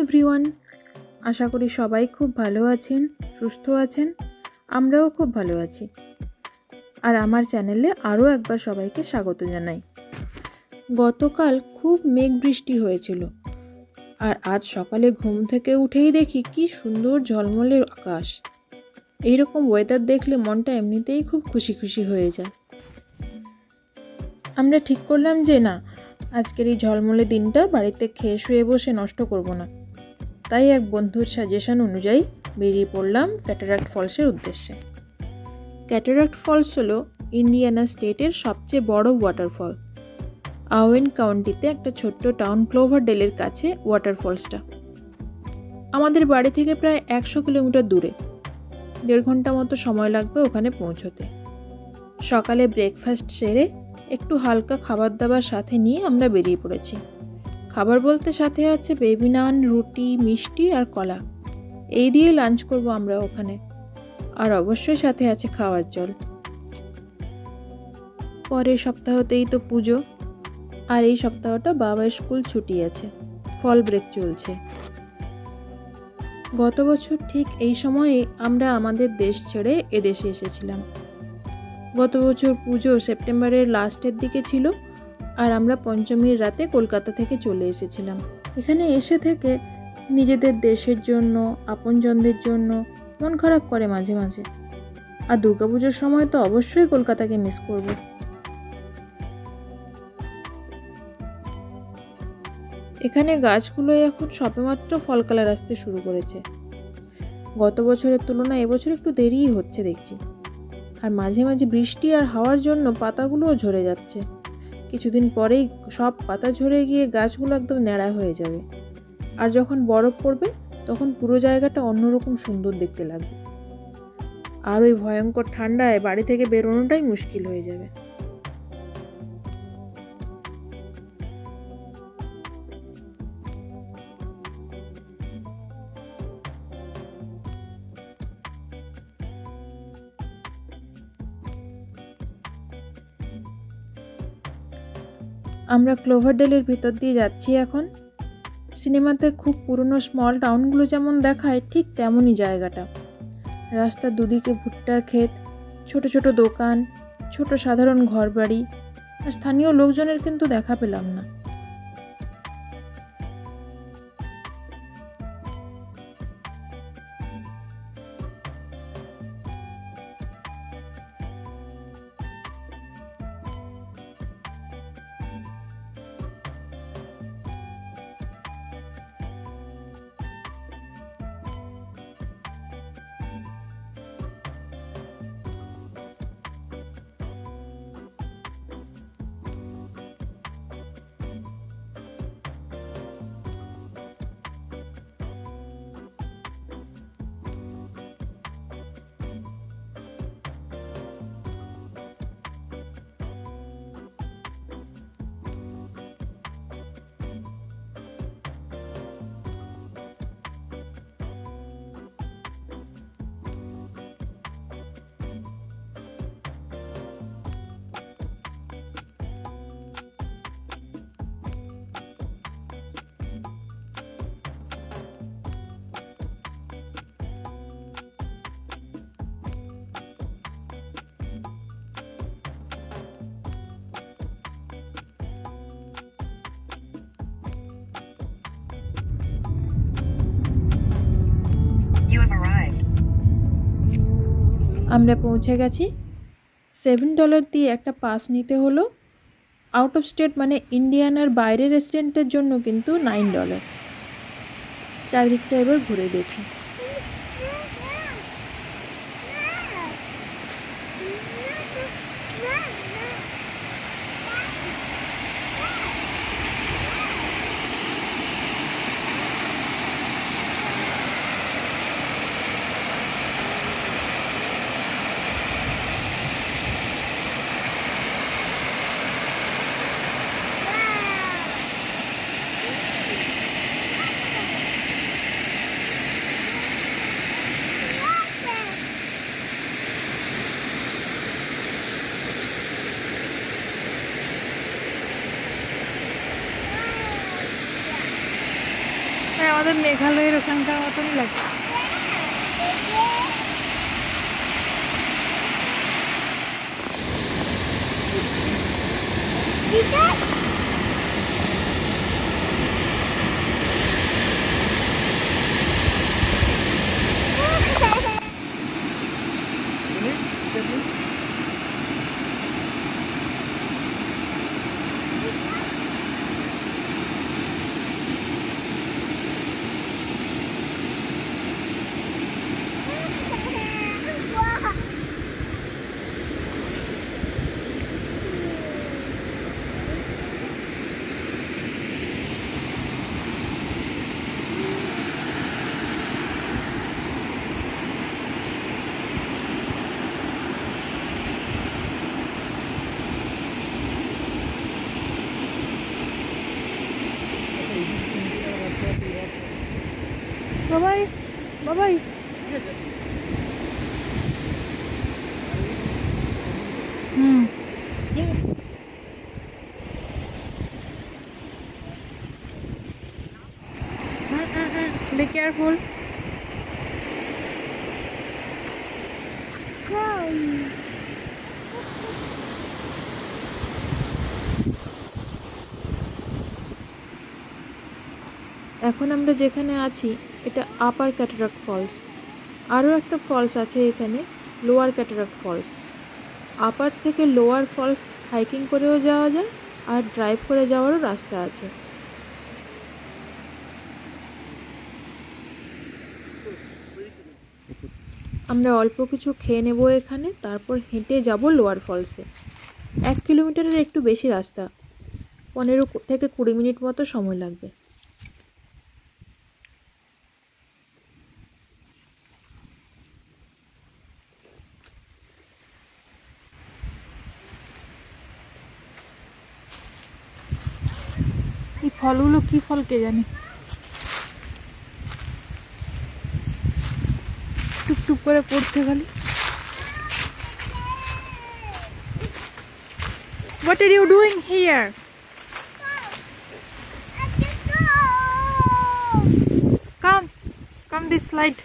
Everyone, আশা করি সবাই খুব ভালো আছেন, সুস্থ আছেন। আমরাও খুব ভালো আছি। আর আমার চ্যানেলে আরও একবার সবাইকে স্বাগত জানাই। গতকাল খুব মেঘ বৃষ্টি হয়েছিল, আর আজ সকালে ঘুম থেকে উঠেই দেখি কি সুন্দর ঝলমলে আকাশ। এইরকম ওয়েদার দেখলে মনটা এমনিতেই খুব খুশি খুশি হয়ে যায়। আমরা ঠিক করলাম যে না, আজকের এই ঝলমলে দিনটা বাড়িতে খেয়ে শুয়ে বসে নষ্ট করব না। তাই এক বন্ধুর সাজেশন অনুযায়ী বেরিয়ে পড়লাম ক্যাটারাক্ট ফলসের উদ্দেশ্যে। ক্যাটারাক্ট ফলস হলো ইন্ডিয়ানা স্টেটের সবচেয়ে বড় ওয়াটারফল। আওয়েন কাউন্টিতে একটা ছোট্ট টাউন ক্লোভারডেলের কাছে ওয়াটারফলসটা। আমাদের বাড়ি থেকে প্রায় 100 কিলোমিটার দূরে। 1.5 ঘন্টা মতো সময় লাগবে ওখানে পৌঁছতে। সকালে ব্রেকফাস্ট সেরে একটু হালকা খাবার দাবার সাথে নিয়ে আমরা বেরিয়ে পড়েছি। খাবার বলতে সাথে আছে বেবি নান, রুটি, মিষ্টি আর কলা। এই দিয়ে লাঞ্চ করব আমরা ওখানে। আর অবশ্যই সাথে আছে খাওয়ার জল। পরের সপ্তাহতেই তো পুজো, আর এই সপ্তাহটা বাবার স্কুল ছুটি আছে, ফল ব্রেক চলছে। গত বছর ঠিক এই সময়ে আমরা আমাদের দেশ ছেড়ে এদেশে এসেছিলাম। গত বছর পুজো সেপ্টেম্বরের লাস্টের দিকে ছিল, আর আমরা পঞ্চমীর রাতে কলকাতা থেকে চলে এসেছিলাম। এখানে এসে থেকে নিজেদের দেশের জন্য, আপনজনদের জন্য মন খারাপ করে মাঝে মাঝে। আর দুর্গাপুজোর সময় তো অবশ্যই কলকাতাকে মিস করব। এখানে গাছগুলো এখন সবেমাত্র ফল কালার আসতে শুরু করেছে। গত বছরের তুলনায় এবছর একটু দেরিই হচ্ছে দেখছি। আর মাঝে মাঝে বৃষ্টি আর হাওয়ার জন্য পাতাগুলোও ঝরে যাচ্ছে। কিছুদিন পরেই সব পাতা ঝরে গিয়ে গাছগুলো একদম ন্যাড়া হয়ে যাবে। আর যখন বরফ পড়বে তখন পুরো জায়গাটা অন্যরকম সুন্দর দেখতে লাগবে। আর ওই ভয়ঙ্কর ঠান্ডায় বাড়ি থেকে বেরোনোটাই মুশকিল হয়ে যাবে। আমরা ক্লোভারডেলের ভিতর দিয়ে যাচ্ছি এখন। সিনেমাতে খুব পুরনো স্মল টাউনগুলো যেমন দেখায় ঠিক তেমনই জায়গাটা। রাস্তার দুদিকে ভুট্টার ক্ষেত, ছোট ছোট দোকান, ছোট সাধারণ ঘরবাড়ি, আর স্থানীয় লোকজনের কিন্তু দেখা পেলাম না। আমরা পৌঁছে গেছি। $7 দিয়ে একটা পাস নিতে হলো। আউট অফ স্টেট মানে ইন্ডিয়ানার বাইরের রেসিডেন্টের জন্য কিন্তু $9। চারদিকটা এবার ঘুরে দেখি। আমাদের মেঘালয়ের ওখানকার মতনই লাগে। বাবাই বাবাই be careful. এখন আমরা যেখানে আছি এটা আপার ক্যাটারাক্ট ফলস। আরও একটা ফলস আছে এখানে, লোয়ার ক্যাটারাক্ট ফলস। আপার থেকে লোয়ার ফলস হাইকিং করেও যাওয়া যায় আর ড্রাইভ করে যাওয়ারও রাস্তা আছে। আমরা অল্প কিছু খেয়ে নেব এখানে, তারপর হেঁটে যাব লোয়ার ফলসে। 1 কিলোমিটারের একটু বেশি রাস্তা, 15 থেকে 20 মিনিট মতো সময় লাগবে। এই ফলগুলো কি ফল কে জানে, টুকটুক করে পড়ছে খালি। What are you doing here? Come this slide.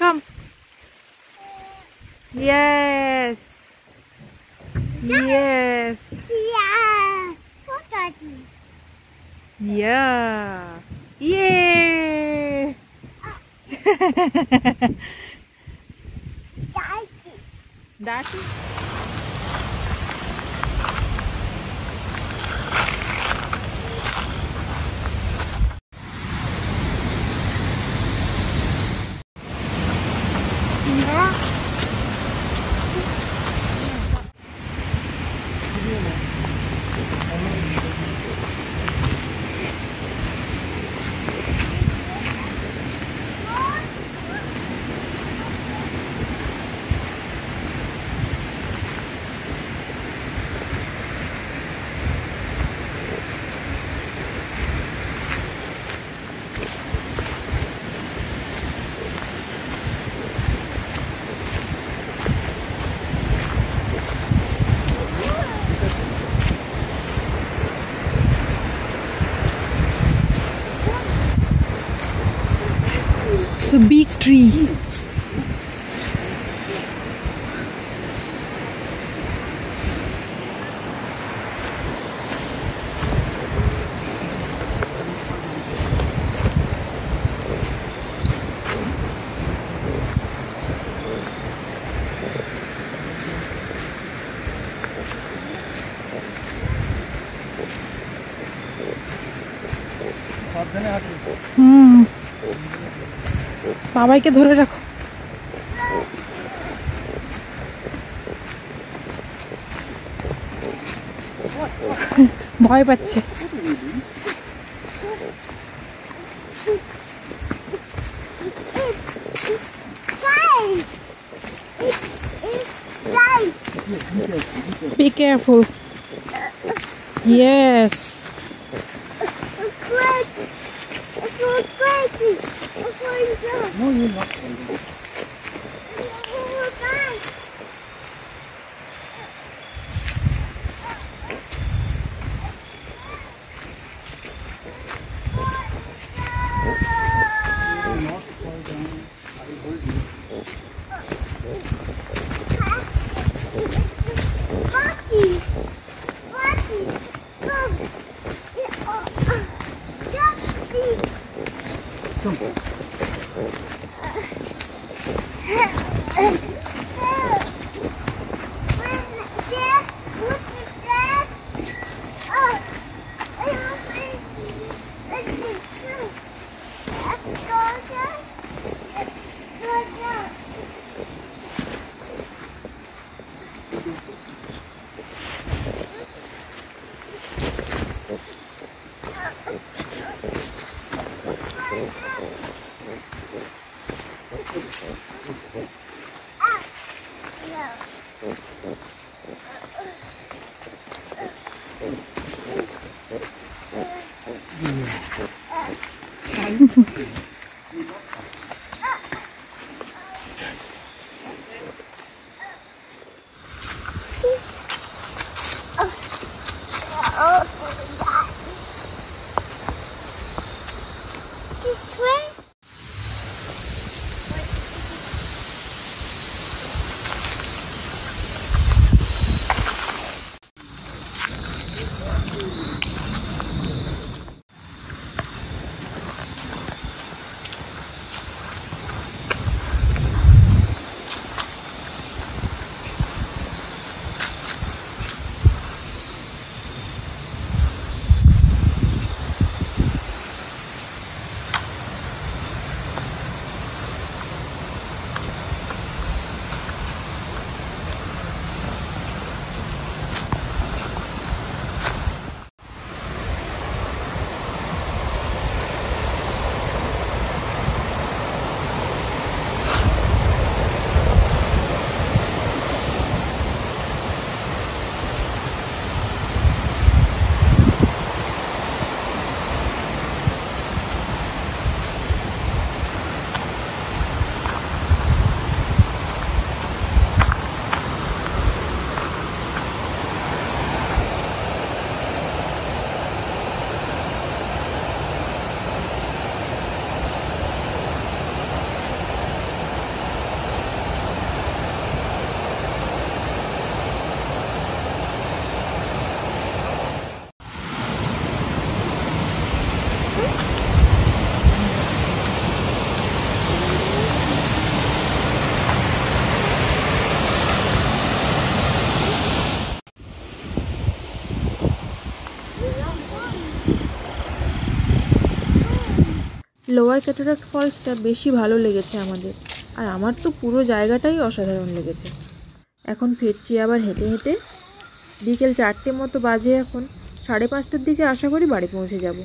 Come. Yes. Yes. Yeah. Yay. Daddy. A big tree. বাবাইকে ধরে রাখো। ভয় পাচ্ছে। Be careful. Yes. No, you're not. Lower cataract ফলসটা বেশি ভালো লেগেছে আমাদের, আর আমার তো পুরো জায়গাটাই অসাধারণ লেগেছে। এখন ফিরছি আবার হেঁটে হেঁটে। বিকেল 4টে মতো বাজে এখন, 5:30টার দিকে আশা করি বাড়ি পৌঁছে যাব।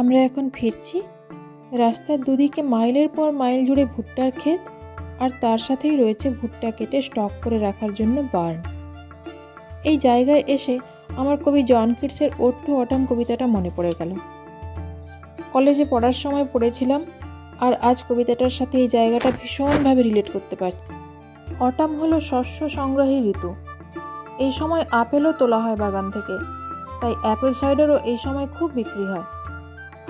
আমরা এখন ফিরছি। রাস্তার দুদিকে মাইলের পর মাইল জুড়ে ভুট্টার ক্ষেত, আর তার সাথেই রয়েছে ভুট্টা কেটে স্টক করে রাখার জন্য বার্ন। এই জায়গায় এসে আমার কবি জন কিটসের ওড টু অটাম কবিতাটা মনে পড়ে গেল। কলেজে পড়ার সময় পড়েছিলাম, আর আজ কবিতাটার সাথে এই জায়গাটা ভীষণভাবে রিলেট করতে পারছি। অটাম হলো শস্য সংগ্রহী ঋতু। এই সময় আপেলও তোলা হয় বাগান থেকে, তাই অ্যাপেল সাইডারও এই সময় খুব বিক্রি হয়।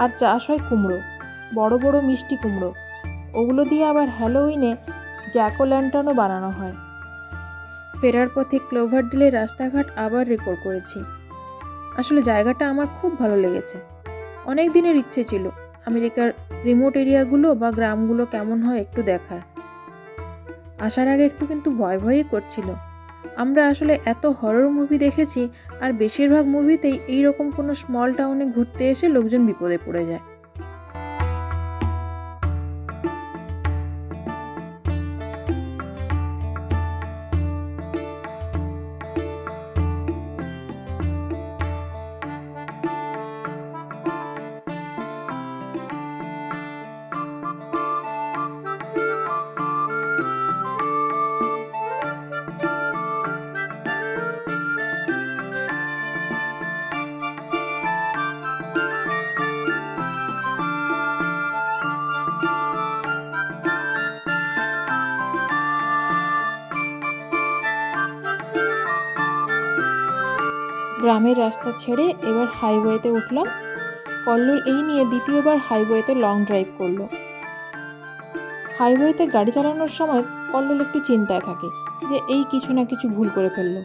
আর চাষ হয় কুমড়ো, বড় বড় মিষ্টি কুমড়ো। ওগুলো দিয়ে আবার হ্যালোউইনে জ্যাক ও ল্যান্টার্নও বানানো হয়। ফেরার পথে ক্লোভারডেলের রাস্তাঘাট আবার রেকর্ড করেছি। আসলে জায়গাটা আমার খুব ভালো লেগেছে। অনেক দিনের ইচ্ছে ছিল আমেরিকার রিমোট এরিয়াগুলো বা গ্রামগুলো কেমন হয় একটু দেখার। আসার আগে একটু কিন্তু ভয় ভয়ই করছিল। আমরা আসলে এত হরর মুভি দেখেছি, আর বেশিরভাগ মুভিতেই এইরকম কোনো স্মল টাউনে ঘুরতে এসে লোকজন বিপদে পড়ে যায়। গ্রামের রাস্তা ছেড়ে এবার হাইওয়েতে উঠলাম। কল্লোল এই নিয়ে দ্বিতীয়বার হাইওয়েতে লং ড্রাইভ করলো। হাইওয়েতে গাড়ি চালানোর সময় কল্লোল একটু চিন্তায় থাকে যে এই কিছু না কিছু ভুল করে ফেললো।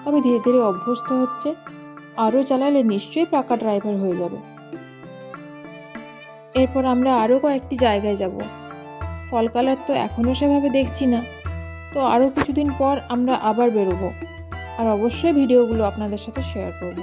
তবে ধীরে ধীরে অভ্যস্ত হচ্ছে, আরও চালালে নিশ্চয়ই পাকা ড্রাইভার হয়ে যাবে। এরপর আমরা আরও কয়েকটি জায়গায় যাব। ফল কালার তো এখনও সেভাবে দেখছি না, তো আরও কিছুদিন পর আমরা আবার বেরোবো, আর অবশ্যই ভিডিওগুলো আপনাদের সাথে শেয়ার করব।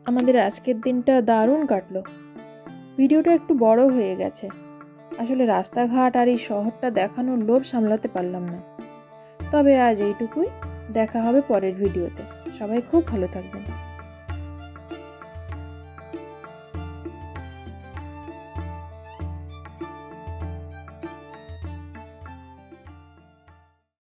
আমাদের আজকের দিনটা দারুণ কাটলো। ভিডিওটা একটু বড় হয়ে গেছে, আসলে রাস্তাঘাট আর এই শহরটা দেখানোর লোভ সামলাতে পারলাম না। তবে আজ এইটুকুই, দেখা হবে পরের ভিডিওতে। সবাই খুব ভালো থাকবেন।